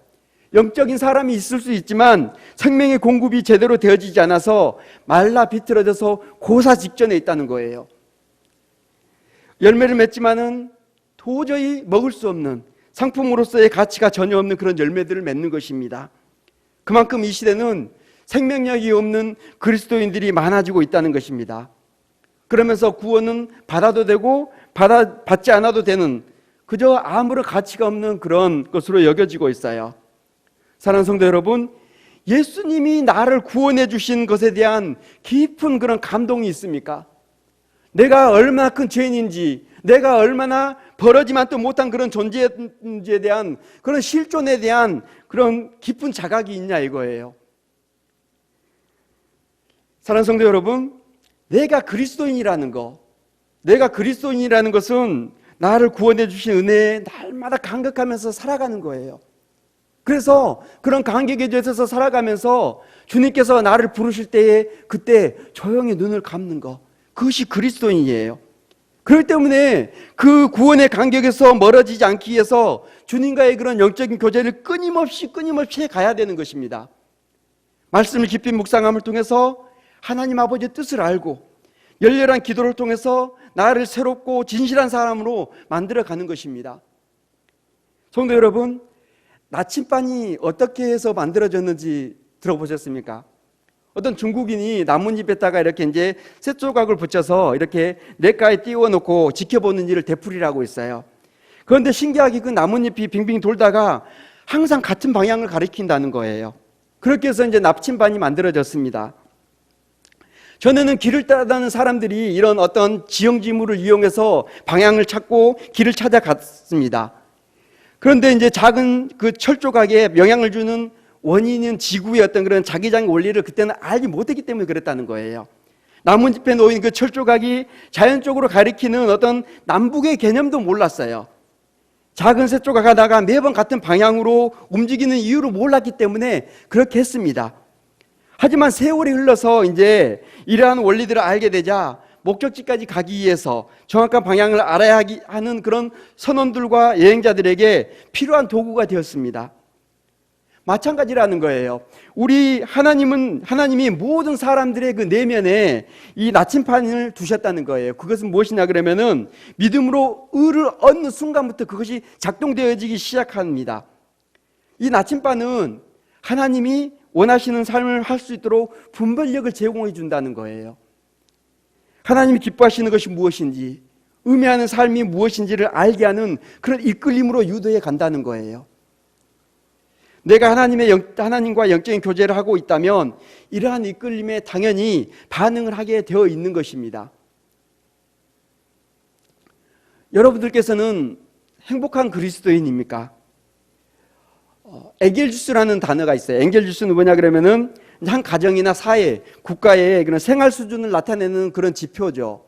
Speaker 2: 영적인 사람이 있을 수 있지만 생명의 공급이 제대로 되어지지 않아서 말라 비틀어져서 고사 직전에 있다는 거예요. 열매를 맺지만은 도저히 먹을 수 없는 상품으로서의 가치가 전혀 없는 그런 열매들을 맺는 것입니다. 그만큼 이 시대는 생명력이 없는 그리스도인들이 많아지고 있다는 것입니다. 그러면서 구원은 받아도 되고 받지 않아도 되는 그저 아무런 가치가 없는 그런 것으로 여겨지고 있어요. 사랑하는 성도 여러분, 예수님이 나를 구원해 주신 것에 대한 깊은 그런 감동이 있습니까? 내가 얼마나 큰 죄인인지, 내가 얼마나 벌어지만 또 못한 그런 존재에 대한 그런 실존에 대한 그런 깊은 자각이 있냐 이거예요. 사랑하는 성도 여러분, 내가 그리스도인이라는 것은 나를 구원해 주신 은혜에 날마다 감격하면서 살아가는 거예요. 그래서 그런 감격에 대해서 살아가면서 주님께서 나를 부르실 때에 그때 조용히 눈을 감는 것, 그것이 그리스도인이에요. 그렇기 때문에 그 구원의 간격에서 멀어지지 않기 위해서 주님과의 그런 영적인 교제를 끊임없이 해가야 되는 것입니다. 말씀을 깊이 묵상함을 통해서 하나님 아버지의 뜻을 알고 열렬한 기도를 통해서 나를 새롭고 진실한 사람으로 만들어가는 것입니다. 성도 여러분, 나침반이 어떻게 해서 만들어졌는지 들어보셨습니까? 어떤 중국인이 나뭇잎에다가 이렇게 이제 쇳조각을 붙여서 이렇게 냇가에 띄워놓고 지켜보는 일을 되풀이라고 있어요. 그런데 신기하게 그 나뭇잎이 빙빙 돌다가 항상 같은 방향을 가리킨다는 거예요. 그렇게 해서 이제 나침반이 만들어졌습니다. 전에는 길을 따라다니는 사람들이 이런 어떤 지형지물을 이용해서 방향을 찾고 길을 찾아갔습니다. 그런데 이제 작은 그 철조각에 영향을 주는 원인은 지구의 어떤 그런 자기장 원리를 그때는 알지 못했기 때문에 그랬다는 거예요. 나뭇잎에 놓인 그 철조각이 자연적으로 가리키는 어떤 남북의 개념도 몰랐어요. 작은 쇳조각 하나가 매번 같은 방향으로 움직이는 이유를 몰랐기 때문에 그렇게 했습니다. 하지만 세월이 흘러서 이제 이러한 원리들을 알게 되자 목적지까지 가기 위해서 정확한 방향을 알아야 하는 그런 선원들과 여행자들에게 필요한 도구가 되었습니다. 마찬가지라는 거예요. 우리 하나님이 모든 사람들의 그 내면에 이 나침판을 두셨다는 거예요. 그것은 무엇이냐 그러면은 믿음으로 의를 얻는 순간부터 그것이 작동되어지기 시작합니다. 이 나침반은 하나님이 원하시는 삶을 할 수 있도록 분별력을 제공해 준다는 거예요. 하나님이 기뻐하시는 것이 무엇인지, 의미하는 삶이 무엇인지를 알게 하는 그런 이끌림으로 유도해 간다는 거예요. 내가 하나님과 영적인 교제를 하고 있다면 이러한 이끌림에 당연히 반응을 하게 되어 있는 것입니다. 여러분들께서는 행복한 그리스도인입니까? 엔겔주스라는 단어가 있어요. 엔겔주스는 뭐냐 그러면은 한 가정이나 사회, 국가의 그런 생활 수준을 나타내는 그런 지표죠.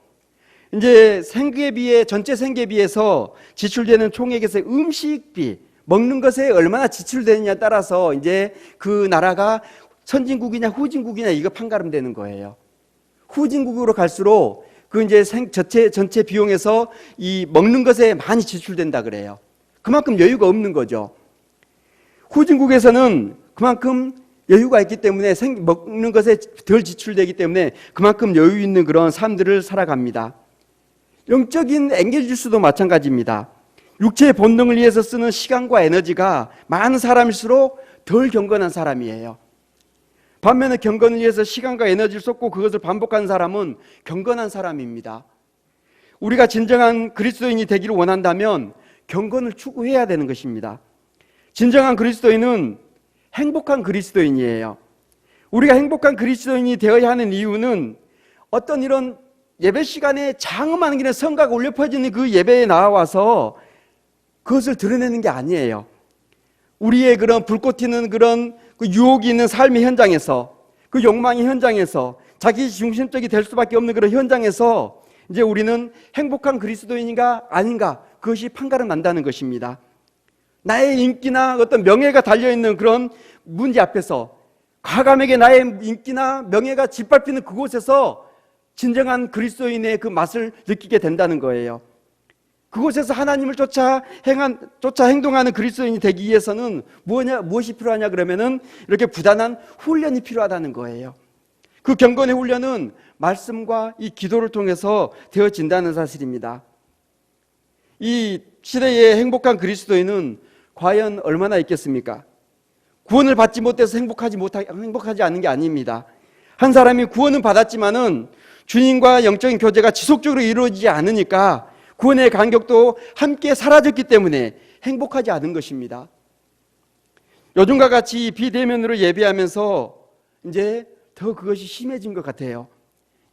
Speaker 2: 이제 생계비에 전체 생계비에서 지출되는 총액에서 음식비, 먹는 것에 얼마나 지출되느냐에 따라서 이제 그 나라가 선진국이냐 후진국이냐 이거 판가름되는 거예요. 후진국으로 갈수록 그 이제 전체 비용에서 이 먹는 것에 많이 지출된다 그래요. 그만큼 여유가 없는 거죠. 후진국에서는 그만큼 여유가 있기 때문에 먹는 것에 덜 지출되기 때문에 그만큼 여유 있는 그런 삶들을 살아갑니다. 영적인 엔겔주스도 마찬가지입니다. 육체의 본능을 위해서 쓰는 시간과 에너지가 많은 사람일수록 덜 경건한 사람이에요. 반면에 경건을 위해서 시간과 에너지를 쏟고 그것을 반복하는 사람은 경건한 사람입니다. 우리가 진정한 그리스도인이 되기를 원한다면 경건을 추구해야 되는 것입니다. 진정한 그리스도인은 행복한 그리스도인이에요. 우리가 행복한 그리스도인이 되어야 하는 이유는 어떤 이런 예배 시간에 장엄한 그런 성가가 울려 퍼지는 그 예배에 나와서 그것을 드러내는 게 아니에요. 우리의 그런 불꽃 튀는 그런 그 유혹이 있는 삶의 현장에서, 그 욕망의 현장에서, 자기 중심적이 될 수밖에 없는 그런 현장에서 이제 우리는 행복한 그리스도인인가 아닌가, 그것이 판가름 난다는 것입니다. 나의 인기나 어떤 명예가 달려있는 그런 문제 앞에서 과감하게 나의 인기나 명예가 짓밟히는 그곳에서 진정한 그리스도인의 그 맛을 느끼게 된다는 거예요. 그곳에서 하나님을 쫓아 행동하는 그리스도인이 되기 위해서는 무엇이 필요하냐 그러면은 이렇게 부단한 훈련이 필요하다는 거예요. 그 경건의 훈련은 말씀과 이 기도를 통해서 되어진다는 사실입니다. 이 시대의 행복한 그리스도인은 과연 얼마나 있겠습니까? 구원을 받지 못해서 행복하지 않은 게 아닙니다. 한 사람이 구원은 받았지만은 주님과 영적인 교제가 지속적으로 이루어지지 않으니까 구원의 간격도 함께 사라졌기 때문에 행복하지 않은 것입니다. 요즘과 같이 비대면으로 예배하면서 이제 더 그것이 심해진 것 같아요.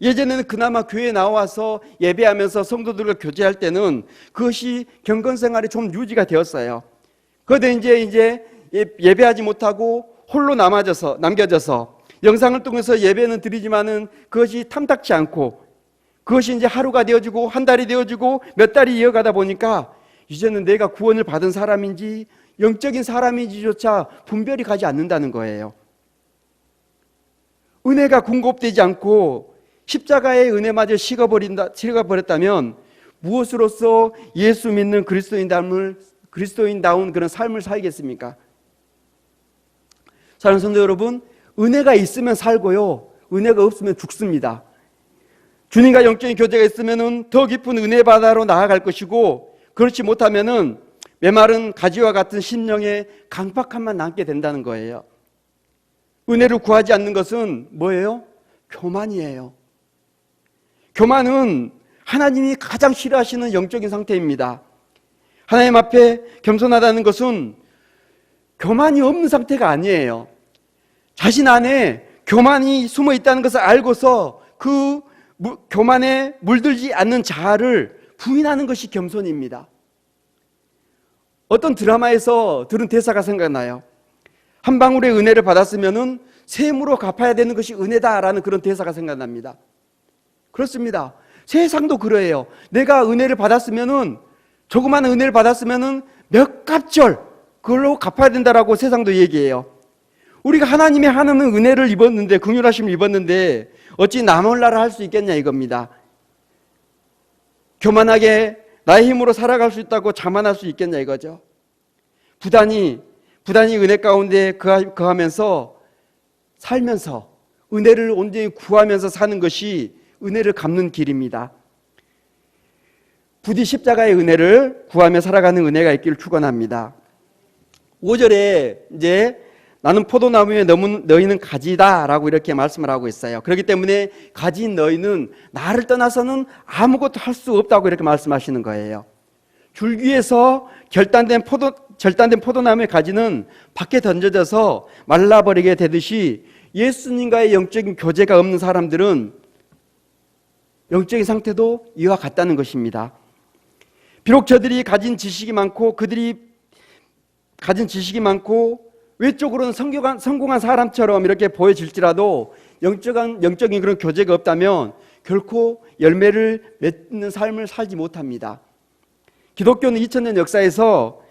Speaker 2: 예전에는 그나마 교회에 나와서 예배하면서 성도들과 교제할 때는 그것이 경건생활이 좀 유지가 되었어요. 그런데 이제 예배하지 못하고 홀로 남겨져서 영상을 통해서 예배는 드리지만은 그것이 탐탁지 않고 그것이 이제 하루가 되어지고 한 달이 되어지고 몇 달이 이어가다 보니까 이제는 내가 구원을 받은 사람인지 영적인 사람인지조차 분별이 가지 않는다는 거예요. 은혜가 공급되지 않고 십자가의 은혜마저 식어버렸다면 무엇으로써 예수 믿는 그리스도인다운 그런 삶을 살겠습니까? 사랑하는 성도 여러분, 은혜가 있으면 살고요, 은혜가 없으면 죽습니다. 주님과 영적인 교제가 있으면 더 깊은 은혜 바다로 나아갈 것이고, 그렇지 못하면 메마른 가지와 같은 심령의 강팍함만 남게 된다는 거예요. 은혜를 구하지 않는 것은 뭐예요? 교만이에요. 교만은 하나님이 가장 싫어하시는 영적인 상태입니다. 하나님 앞에 겸손하다는 것은 교만이 없는 상태가 아니에요. 자신 안에 교만이 숨어 있다는 것을 알고서 그 교만에 물들지 않는 자아를 부인하는 것이 겸손입니다. 어떤 드라마에서 들은 대사가 생각나요. 한 방울의 은혜를 받았으면은 샘으로 갚아야 되는 것이 은혜다라는 그런 대사가 생각납니다. 그렇습니다. 세상도 그래요. 내가 은혜를 받았으면은, 조그만 은혜를 받았으면은 몇 갑절 그걸로 갚아야 된다라고 세상도 얘기해요. 우리가 하나님의 하나는 은혜를 입었는데, 긍휼하심을 입었는데 어찌 남을 나라 할 수 있겠냐 이겁니다. 교만하게 나의 힘으로 살아갈 수 있다고 자만할 수 있겠냐 이거죠. 부단히 은혜 가운데 거하면서 살면서 은혜를 온전히 구하면서 사는 것이 은혜를 갚는 길입니다. 부디 십자가의 은혜를 구하며 살아가는 은혜가 있기를 축원합니다. 5절에 이제 나는 포도나무에 너희는 가지다라고 이렇게 말씀을 하고 있어요. 그렇기 때문에 가진 너희는 나를 떠나서는 아무것도 할 수 없다고 이렇게 말씀하시는 거예요. 줄기에서 절단된 포도나무의 가지는 밖에 던져져서 말라버리게 되듯이 예수님과의 영적인 교제가 없는 사람들은 영적인 상태도 이와 같다는 것입니다. 비록 저들이 가진 지식이 많고 외적으로는 성공한 사람처럼 이렇게 보여질지라도 영적인 그런 교제가 없다면 결코 열매를 맺는 삶을 살지 못합니다. 기독교는 2000년 역사에서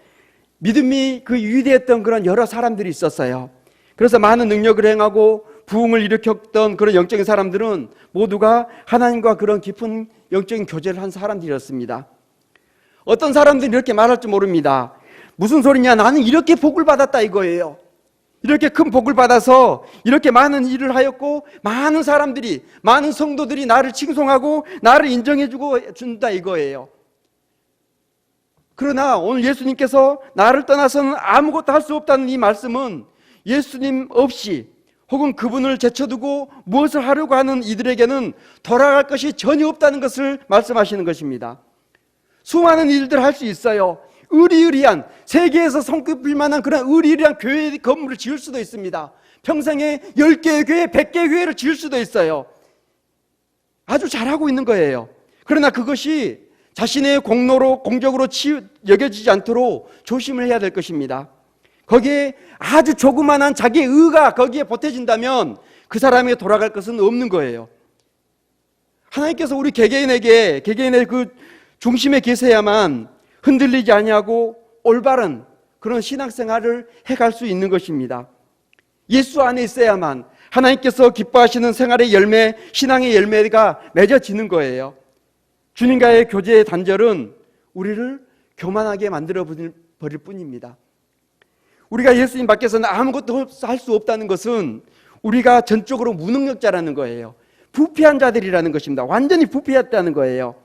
Speaker 2: 믿음이 위대했던 그런 여러 사람들이 있었어요. 그래서 많은 능력을 행하고 부흥을 일으켰던 그런 영적인 사람들은 모두가 하나님과 그런 깊은 영적인 교제를 한 사람들이었습니다. 어떤 사람들이 이렇게 말할 줄 모릅니다. 무슨 소리냐, 나는 이렇게 복을 받았다 이거예요. 이렇게 큰 복을 받아서 이렇게 많은 일을 하였고 많은 사람들이, 많은 성도들이 나를 칭송하고 나를 인정해주고 준다 이거예요. 그러나 오늘 예수님께서 나를 떠나서는 아무것도 할 수 없다는 이 말씀은 예수님 없이 혹은 그분을 제쳐두고 무엇을 하려고 하는 이들에게는 돌아갈 것이 전혀 없다는 것을 말씀하시는 것입니다. 수많은 일들을 할 수 있어요. 의리의리한, 세계에서 손꼽힐 만한 그런 의리의리한 교회 건물을 지을 수도 있습니다. 평생에 10개의 교회, 100개의 교회를 지을 수도 있어요. 아주 잘하고 있는 거예요. 그러나 그것이 자신의 공로로 공적으로 여겨지지 않도록 조심을 해야 될 것입니다. 거기에 아주 조그만한 자기의 의가 거기에 보태진다면 그 사람에게 돌아갈 것은 없는 거예요. 하나님께서 우리 개개인의 그 중심에 계셔야만 흔들리지 아니하고 올바른 그런 신앙생활을 해갈 수 있는 것입니다. 예수 안에 있어야만 하나님께서 기뻐하시는 생활의 열매, 신앙의 열매가 맺어지는 거예요. 주님과의 교제의 단절은 우리를 교만하게 만들어 버릴 뿐입니다. 우리가 예수님 밖에서는 아무것도 할 수 없다는 것은 우리가 전적으로 무능력자라는 거예요. 부패한 자들이라는 것입니다. 완전히 부패했다는 거예요.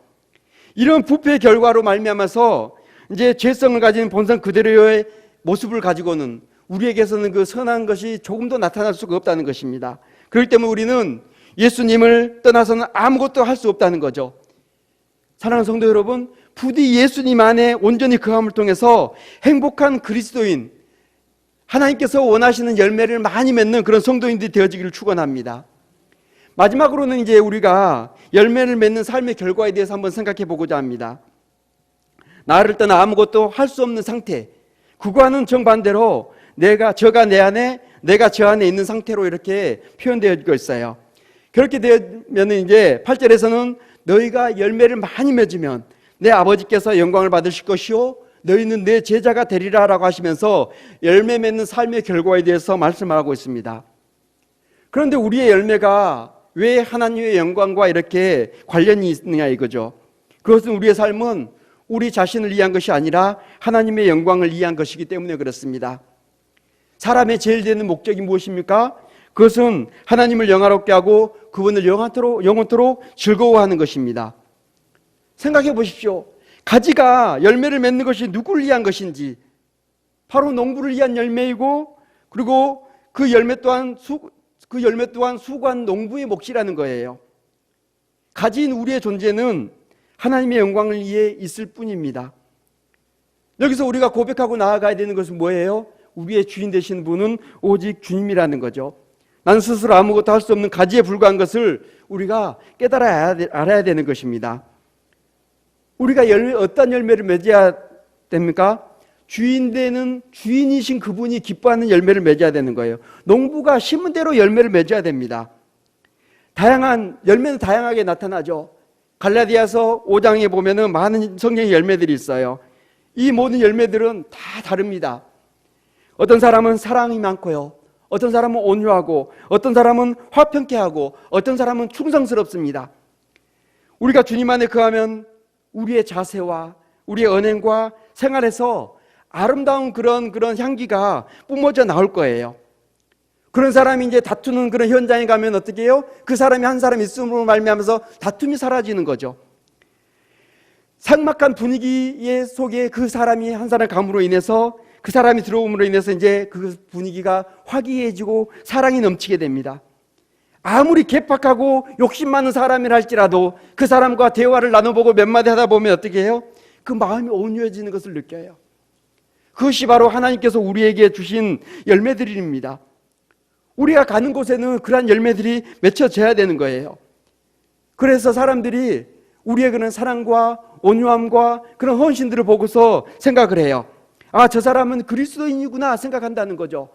Speaker 2: 이런 부패의 결과로 말미암아서 이제 죄성을 가진 본성 그대로의 모습을 가지고는 우리에게서는 그 선한 것이 조금도 나타날 수가 없다는 것입니다. 그렇기 때문에 우리는 예수님을 떠나서는 아무것도 할 수 없다는 거죠. 사랑하는 성도 여러분, 부디 예수님 안에 온전히 거함을 통해서 행복한 그리스도인, 하나님께서 원하시는 열매를 많이 맺는 그런 성도인들이 되어지기를 축원합니다. 마지막으로는 이제 우리가 열매를 맺는 삶의 결과에 대해서 한번 생각해 보고자 합니다. 나를 떠나 아무것도 할 수 없는 상태, 그거와는 정반대로 저가 내 안에, 내가 저 안에 있는 상태로 이렇게 표현되어지고 있어요. 그렇게 되면 이제 8절에서는 너희가 열매를 많이 맺으면 내 아버지께서 영광을 받으실 것이요 너희는 내 제자가 되리라 라고 하시면서 열매 맺는 삶의 결과에 대해서 말씀하고 있습니다. 그런데 우리의 열매가 왜 하나님의 영광과 이렇게 관련이 있느냐 이거죠. 그것은 우리의 삶은 우리 자신을 위한 것이 아니라 하나님의 영광을 위한 것이기 때문에 그렇습니다. 사람의 제일 되는 목적이 무엇입니까? 그것은 하나님을 영화롭게 하고 그분을 영원토록 즐거워하는 것입니다. 생각해 보십시오. 가지가 열매를 맺는 것이 누구를 위한 것인지, 바로 농부를 위한 열매이고, 그리고 그 열매 또한 수고한 농부의 몫이라는 거예요. 가진 우리의 존재는 하나님의 영광을 위해 있을 뿐입니다. 여기서 우리가 고백하고 나아가야 되는 것은 뭐예요? 우리의 주인 되신 분은 오직 주님이라는 거죠. 난 스스로 아무것도 할 수 없는 가지에 불과한 것을 우리가 알아야 되는 것입니다. 우리가 어떤 열매를 맺어야 됩니까? 주인 되는 주인이신 그분이 기뻐하는 열매를 맺어야 되는 거예요. 농부가 심은 대로 열매를 맺어야 됩니다. 다양한 열매는 다양하게 나타나죠. 갈라디아서 5장에 보면은 많은 성경의 열매들이 있어요. 이 모든 열매들은 다 다릅니다. 어떤 사람은 사랑이 많고요. 어떤 사람은 온유하고, 어떤 사람은 화평케 하고, 어떤 사람은 충성스럽습니다. 우리가 주님 안에 거하면 우리의 자세와 우리의 언행과 생활에서 아름다운 그런 향기가 뿜어져 나올 거예요. 그런 사람이 이제 다투는 그런 현장에 가면 어떻게 해요? 그 사람이 한 사람 있음으로 말미암아서 다툼이 사라지는 거죠. 삭막한 분위기 속에 그 사람이 한 사람 감으로 인해서, 그 사람이 들어옴으로 인해서 이제 그 분위기가 화기애애지고 사랑이 넘치게 됩니다. 아무리 개팍하고 욕심 많은 사람이라 할지라도 그 사람과 대화를 나눠보고 몇 마디 하다 보면 어떻게 해요? 그 마음이 온유해지는 것을 느껴요. 그것이 바로 하나님께서 우리에게 주신 열매들입니다. 우리가 가는 곳에는 그러한 열매들이 맺혀져야 되는 거예요. 그래서 사람들이 우리의 그런 사랑과 온유함과 그런 헌신들을 보고서 생각을 해요. 아, 저 사람은 그리스도인이구나 생각한다는 거죠.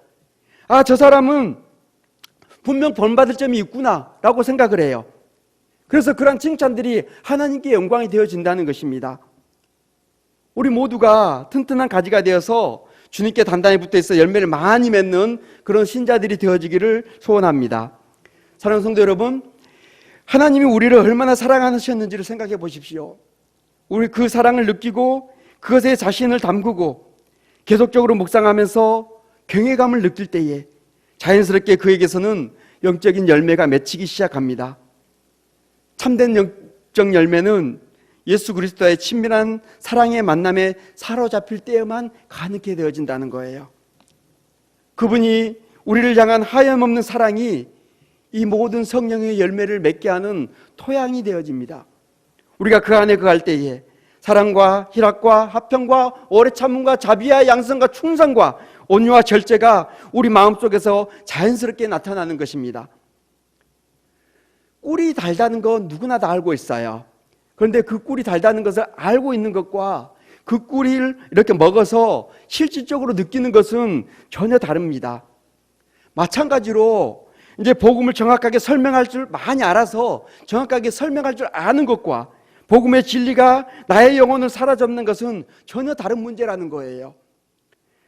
Speaker 2: 아, 저 사람은 분명 본받을 점이 있구나 라고 생각을 해요. 그래서 그런 칭찬들이 하나님께 영광이 되어진다는 것입니다. 우리 모두가 튼튼한 가지가 되어서 주님께 단단히 붙어있어 열매를 많이 맺는 그런 신자들이 되어지기를 소원합니다. 사랑하는 성도 여러분, 하나님이 우리를 얼마나 사랑하셨는지를 생각해 보십시오. 우리 그 사랑을 느끼고 그것에 자신을 담그고 계속적으로 묵상하면서 경외감을 느낄 때에 자연스럽게 그에게서는 영적인 열매가 맺히기 시작합니다. 참된 영적 열매는 예수 그리스도의 친밀한 사랑의 만남에 사로잡힐 때에만 가능하게 되어진다는 거예요. 그분이 우리를 향한 하염없는 사랑이 이 모든 성령의 열매를 맺게 하는 토양이 되어집니다. 우리가 그 안에 거할 때에 사랑과 희락과 화평과 오래 참음과 자비와 양성과 충성과 온유와 절제가 우리 마음속에서 자연스럽게 나타나는 것입니다. 꿀이 달다는 건 누구나 다 알고 있어요. 그런데 그 꿀이 달다는 것을 알고 있는 것과 그 꿀을 이렇게 먹어서 실질적으로 느끼는 것은 전혀 다릅니다. 마찬가지로 이제 복음을 정확하게 설명할 줄 많이 알아서 정확하게 설명할 줄 아는 것과 복음의 진리가 나의 영혼을 사로잡는 것은 전혀 다른 문제라는 거예요.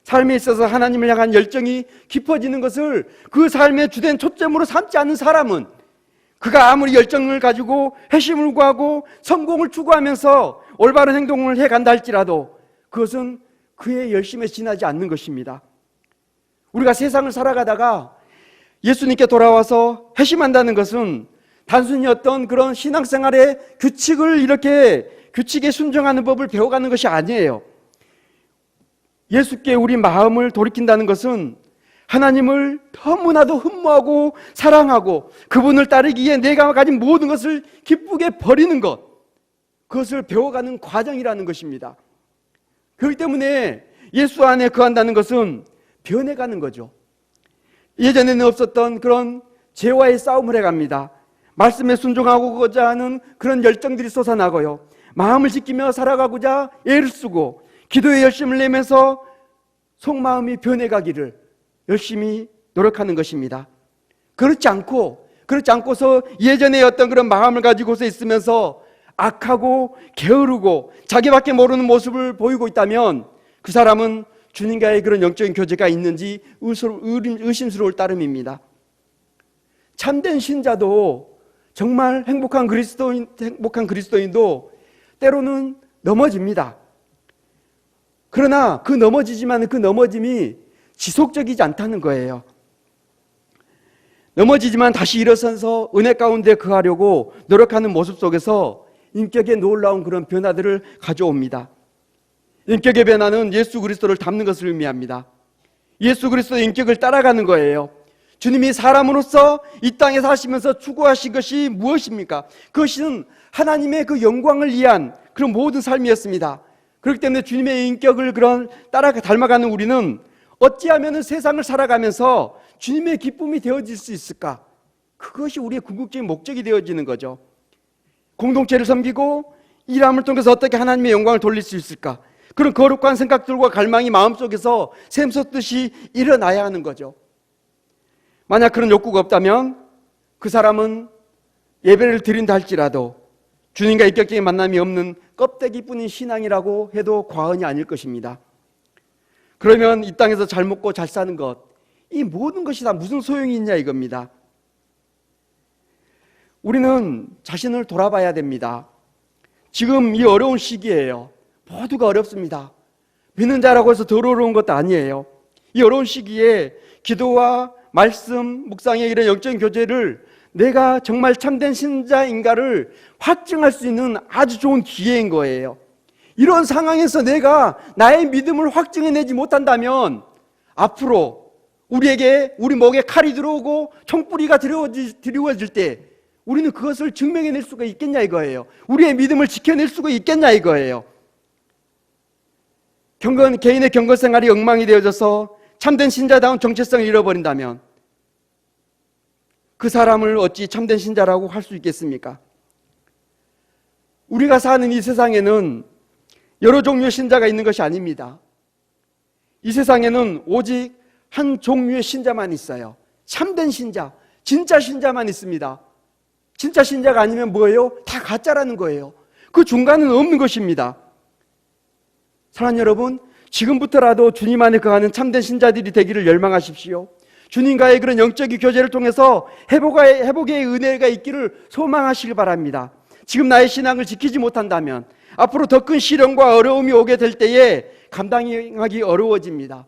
Speaker 2: 삶에 있어서 하나님을 향한 열정이 깊어지는 것을 그 삶의 주된 초점으로 삼지 않는 사람은 그가 아무리 열정을 가지고 회심을 구하고 성공을 추구하면서 올바른 행동을 해간다 할지라도 그것은 그의 열심에 지나지 않는 것입니다. 우리가 세상을 살아가다가 예수님께 돌아와서 회심한다는 것은 단순히 어떤 그런 신앙생활의 규칙을 이렇게 규칙에 순종하는 법을 배워가는 것이 아니에요. 예수께 우리 마음을 돌이킨다는 것은 하나님을 너무나도 흠모하고 사랑하고 그분을 따르기에 내가 가진 모든 것을 기쁘게 버리는 것, 그것을 배워가는 과정이라는 것입니다. 그렇기 때문에 예수 안에 거한다는 것은 변해가는 거죠. 예전에는 없었던 그런 죄와의 싸움을 해갑니다. 말씀에 순종하고자 하는 그런 열정들이 솟아나고요. 마음을 지키며 살아가고자 애를 쓰고 기도에 열심을 내면서 속마음이 변해가기를 열심히 노력하는 것입니다. 그렇지 않고서 예전에 어떤 그런 마음을 가지고서 있으면서 악하고 게으르고 자기밖에 모르는 모습을 보이고 있다면 그 사람은 주님과의 그런 영적인 교제가 있는지 의심스러울 따름입니다. 참된 신자도 정말 행복한 그리스도인도 때로는 넘어집니다. 그러나 그 넘어지지만 그 넘어짐이 지속적이지 않다는 거예요. 넘어지지만 다시 일어서서 은혜 가운데 거하려고 노력하는 모습 속에서 인격에 놀라운 그런 변화들을 가져옵니다. 인격의 변화는 예수 그리스도를 닮는 것을 의미합니다. 예수 그리스도의 인격을 따라가는 거예요. 주님이 사람으로서 이 땅에 사시면서 추구하신 것이 무엇입니까? 그것은 하나님의 그 영광을 위한 그런 모든 삶이었습니다. 그렇기 때문에 주님의 인격을 닮아가는 우리는 어찌하면 세상을 살아가면서 주님의 기쁨이 되어질 수 있을까? 그것이 우리의 궁극적인 목적이 되어지는 거죠. 공동체를 섬기고 일함을 통해서 어떻게 하나님의 영광을 돌릴 수 있을까? 그런 거룩한 생각들과 갈망이 마음속에서 샘솟듯이 일어나야 하는 거죠. 만약 그런 욕구가 없다면 그 사람은 예배를 드린다 할지라도 주님과 인격적인 만남이 없는 껍데기뿐인 신앙이라고 해도 과언이 아닐 것입니다. 그러면 이 땅에서 잘 먹고 잘 사는 것, 이 모든 것이 다 무슨 소용이 있냐 이겁니다. 우리는 자신을 돌아봐야 됩니다. 지금 이 어려운 시기예요. 모두가 어렵습니다. 믿는 자라고 해서 덜 어려운 것도 아니에요. 이 어려운 시기에 기도와 말씀, 묵상의 이런 영적인 교제를 내가 정말 참된 신자인가를 확증할 수 있는 아주 좋은 기회인 거예요. 이런 상황에서 내가 나의 믿음을 확증해내지 못한다면 앞으로 우리에게 우리 목에 칼이 들어오고 총뿌리가 드리워질 때 우리는 그것을 증명해낼 수가 있겠냐 이거예요. 우리의 믿음을 지켜낼 수가 있겠냐 이거예요. 개인의 경건 생활이 엉망이 되어져서 참된 신자다운 정체성을 잃어버린다면 그 사람을 어찌 참된 신자라고 할 수 있겠습니까? 우리가 사는 이 세상에는 여러 종류의 신자가 있는 것이 아닙니다. 이 세상에는 오직 한 종류의 신자만 있어요. 참된 신자, 진짜 신자만 있습니다. 진짜 신자가 아니면 뭐예요? 다 가짜라는 거예요. 그 중간은 없는 것입니다. 사랑하는 여러분, 지금부터라도 주님 안에 거하는 참된 신자들이 되기를 열망하십시오. 주님과의 그런 영적인 교제를 통해서 회복의 은혜가 있기를 소망하시길 바랍니다. 지금 나의 신앙을 지키지 못한다면 앞으로 더 큰 시련과 어려움이 오게 될 때에 감당하기 어려워집니다.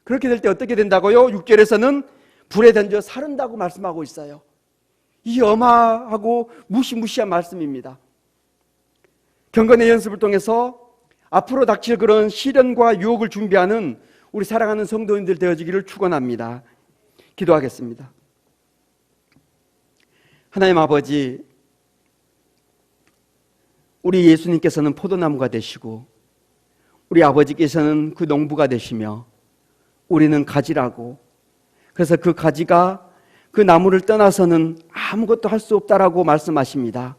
Speaker 2: 그렇게 될 때 어떻게 된다고요? 6절에서는 불에 던져 사른다고 말씀하고 있어요. 이 엄하고 무시무시한 말씀입니다. 경건의 연습을 통해서 앞으로 닥칠 그런 시련과 유혹을 준비하는 우리 사랑하는 성도님들 되어지기를 축원합니다. 기도하겠습니다. 하나님 아버지, 우리 예수님께서는 포도나무가 되시고 우리 아버지께서는 그 농부가 되시며 우리는 가지라고, 그래서 그 가지가 그 나무를 떠나서는 아무것도 할 수 없다라고 말씀하십니다.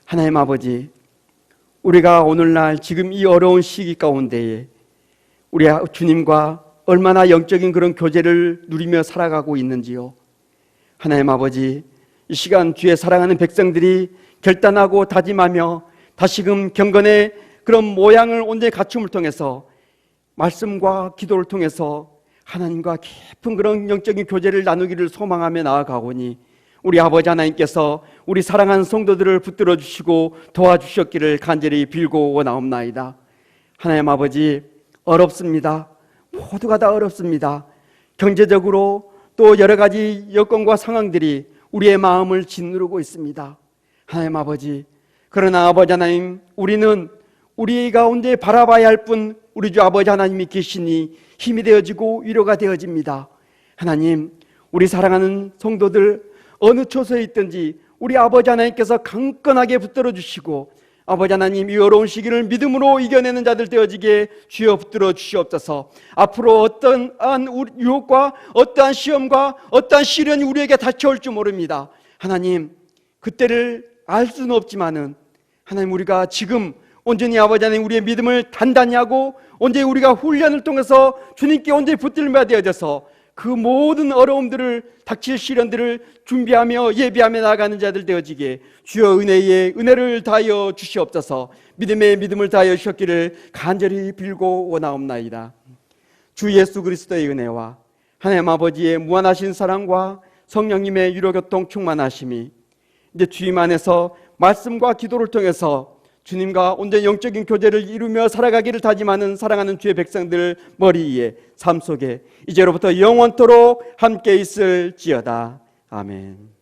Speaker 2: 하나님 아버지, 우리가 오늘날 지금 이 어려운 시기 가운데에 우리 주님과 얼마나 영적인 그런 교제를 누리며 살아가고 있는지요. 하나님 아버지, 이 시간 주의 사랑하는 백성들이 결단하고 다짐하며 다시금 경건의 그런 모양을 온전히 갖춤을 통해서 말씀과 기도를 통해서 하나님과 깊은 그런 영적인 교제를 나누기를 소망하며 나아가오니 우리 아버지 하나님께서 우리 사랑하는 성도들을 붙들어 주시고 도와주셨기를 간절히 빌고 원하옵나이다. 하나님 아버지, 어렵습니다. 모두가 다 어렵습니다. 경제적으로 또 여러 가지 여건과 상황들이 우리의 마음을 짓누르고 있습니다. 하나님 아버지, 그러나 아버지 하나님, 우리는 우리 가운데 바라봐야 할 뿐 우리 주 아버지 하나님이 계시니 힘이 되어지고 위로가 되어집니다. 하나님, 우리 사랑하는 성도들 어느 처소에 있든지 우리 아버지 하나님께서 강건하게 붙들어 주시고 아버지 하나님, 이 어려운 시기를 믿음으로 이겨내는 자들 되어지게 주여 붙들어 주시옵소서. 앞으로 어떠한 유혹과 어떠한 시험과 어떠한 시련이 우리에게 닥쳐올 줄 모릅니다. 하나님, 그때를 알 수는 없지만은 하나님, 우리가 지금 온전히 아버지 하나님 우리의 믿음을 단단히 하고 온전히 우리가 훈련을 통해서 주님께 온전히 붙들며 되어져서 그 모든 어려움들을 닥칠 시련들을 준비하며 예비하며 나아가는 자들 되어지게 주여 은혜를 다하여 주시옵소서. 믿음의 믿음을 다하여 주셨기를 간절히 빌고 원하옵나이다. 주 예수 그리스도의 은혜와 하나님 아버지의 무한하신 사랑과 성령님의 유로교통 충만하심이 이제 주님 안에서 말씀과 기도를 통해서 주님과 온전히 영적인 교제를 이루며 살아가기를 다짐하는 사랑하는 주의 백성들 머리 위에 삶 속에 이제로부터 영원토록 함께 있을지어다. 아멘.